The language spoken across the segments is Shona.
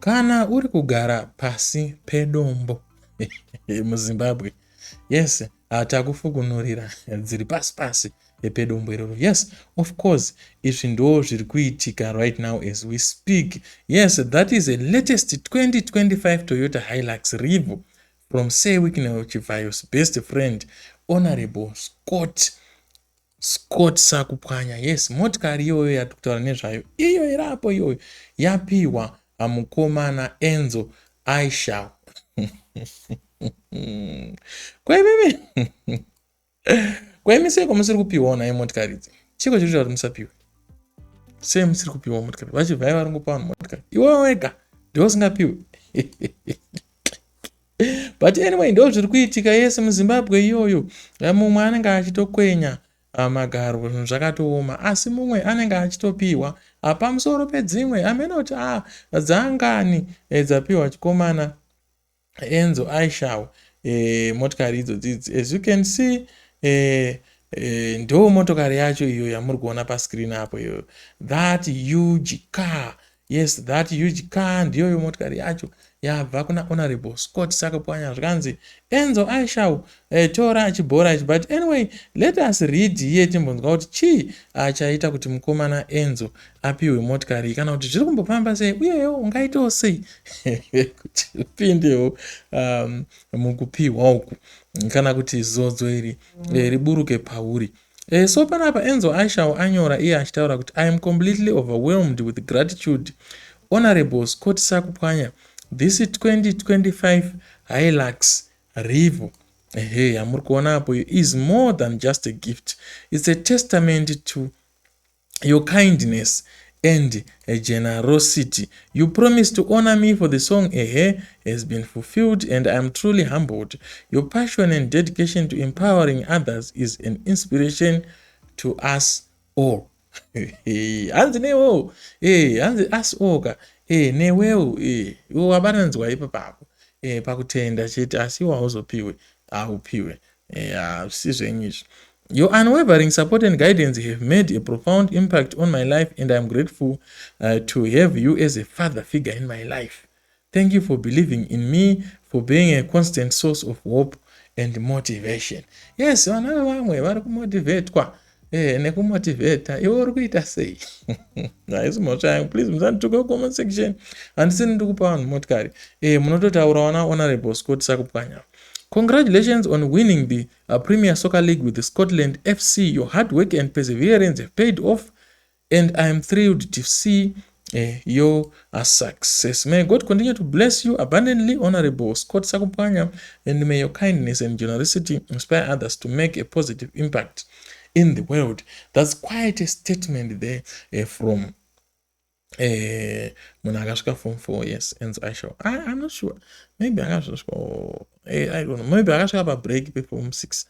Kana uri kugara pasi pedombo muZimbabwe, yes, takufugunurira dziri pasi pedombo iroro. Yes, of course, izvi ndo zviri kuitika right now as we speak. Yes, that is a latest 2025 Toyota Hilux Revo from Sewikino Chivayos best friend, Honorable Scott Sakupwanya. Yes, motikari iyoyo yatikutaura nezvayo iyo irapo iyoyo yapiwa mukomana Enzo Aisha. Kwemi seko musiri kupiwa naye motikari idzi? Chiko chiri kuti musapiwe? Sei musiri kupiwa motikari? Vachibvai vari kupa vanhu motikari, iwewe wega ndiwo usingapiwe. But anyway, ndo zviri kuitika. Yes, muZimbabwe iyoyo mumwe anenge achitokwenya magaro, zvinhu zvakatooma, asi mumwe anenge achitopiwa pamusoro pedzimwe. Amena kuti dzangani dzapiwa chikomana Enzo Aisha motikari idzodzi. As you can see, ndo motokari yacho iyo yamuri kuona pascreen apo iyo, that huge car. Yes, that huge car ndiyo motokari yacho yabva kuna Honorable Scott Sakupwanya zvikanzi Enzo Aisha tora chibhora ichi. But anyway, let us read here timbonzwa kuti chii chaita kuti mukomana Enzo apiwe motikari, kana kuti zviri kumbofamba sei uyewo ungaitawo sei kuti upindewo mukupiwa uku, kana kuti zodzo iri riburuke pauri. So panapa Enzo Aisha anyora iye achitaura kuti I am completely overwhelmed with gratitude, Honorable Scott Sakupwanya. This 2025 Hilux Revo yamuri kuona apo is more than just a gift. It's a testament to your kindness and generosity. You promised to honor me for the song has been fulfilled, and I am truly humbled. Your passion and dedication to empowering others is an inspiration to us all. Hanzi newo hanzi us all ka newewo wabaranzwa ipa papo pakutenda chete, asi wauzopiwe aupiwe sizvenyizvi. Your unwavering support and guidance have made a profound impact on my life, and I am grateful to have you as a father figure in my life. Thank you for believing in me, for being a constant source of hope and motivation. Yes, vana vamwe vari kumotivetwa nekumotiveta, iwe uri kuita sei? Haisi mhosva yangu, please musandituke comment section. Handisini ndikupa vanhu motikari. Munototaurawo naHonorable Scott Sakupwanya. Congratulations on winning the Premier Soccer League with the Scotland FC. Your hard work and perseverance have paid off, and I am thrilled to see your success. May God continue to bless you abundantly, Honorable Scott Sakupwanya, and may your kindness and generosity inspire others to make a positive impact in the world. That's quite a statement there from Munagashka Form 4. Yes, Enzo Aisha. I'm not sure. Maybe I don't know. Maybe I have a break before 6.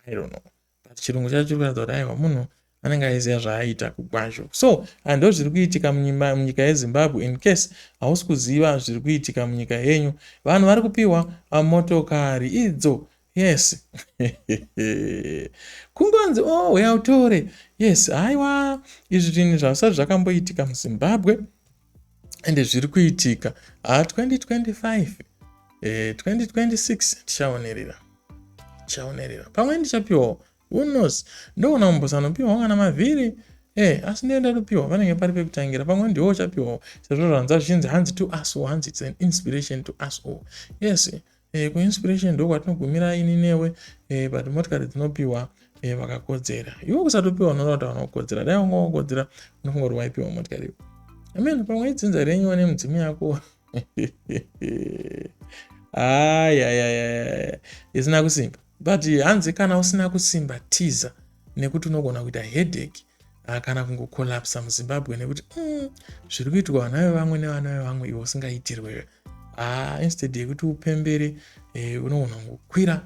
I don't know. But chirungu chacho kuratidza munhu anenge aiziva zvaaita kugwazho. So ndo zviri kuitika munyika yeZimbabwe. In case hausi kuziva zviri kuitika munyika yenyu, vanhu vari kupiwa motokari idzo. Yes. Kungonzi yautore. Yes, aiwa izvi zvinhu zvasati zvakamboitika muZimbabwe ende zviri kuitika 2025 2026 tichaonerera pamwe ndichapiwa. Who knows? Ndoona mumbosanopiwa kana mavhiri asi ndenda topiwa vanenge pari pekutangira, pamwe ndiwo chapiwa. Sezvo zvanza zvichinzi hanzi to us all, hanzi it's an inspiration to us all. Yes, kuinspiration ndo kwatinogumira ini newe, but motikari dzinopiwa vakakodzera. Iwe kusatopiwa unoona kuti unokodzera, dai wanga wakodzera unofunga kuti waipiwa motikari. Amen, pamwe idzinza renyu nemudzimi yako isina kusimba. But hanzi kana usina kusimba tiza, nekuti unogona kuita headache kana kungokolapsa muZimbabwe, nekuti zviri kuitwa vana vevamwe nevana vevamwe iwe usingaitirwe. Instead yekuti upembere unogona kungokwira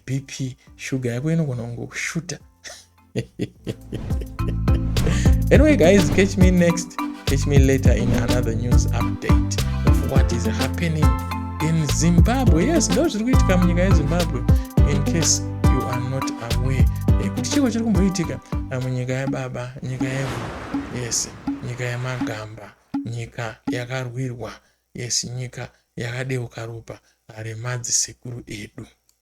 BP, sugar yako inogona kungoshuta. Anyway guys, catch me later in another news update of what is happening in Zimbabwe. Yes, ndo zviri kuitika munyika yeZimbabwe, in case you are not aware kuti chiko chiri kumboitika munyika yababa, nyika yevu. Yes, nyika yamagamba, nyika yakarwirwa nyika yakadeuka ropa remadziseguru edu.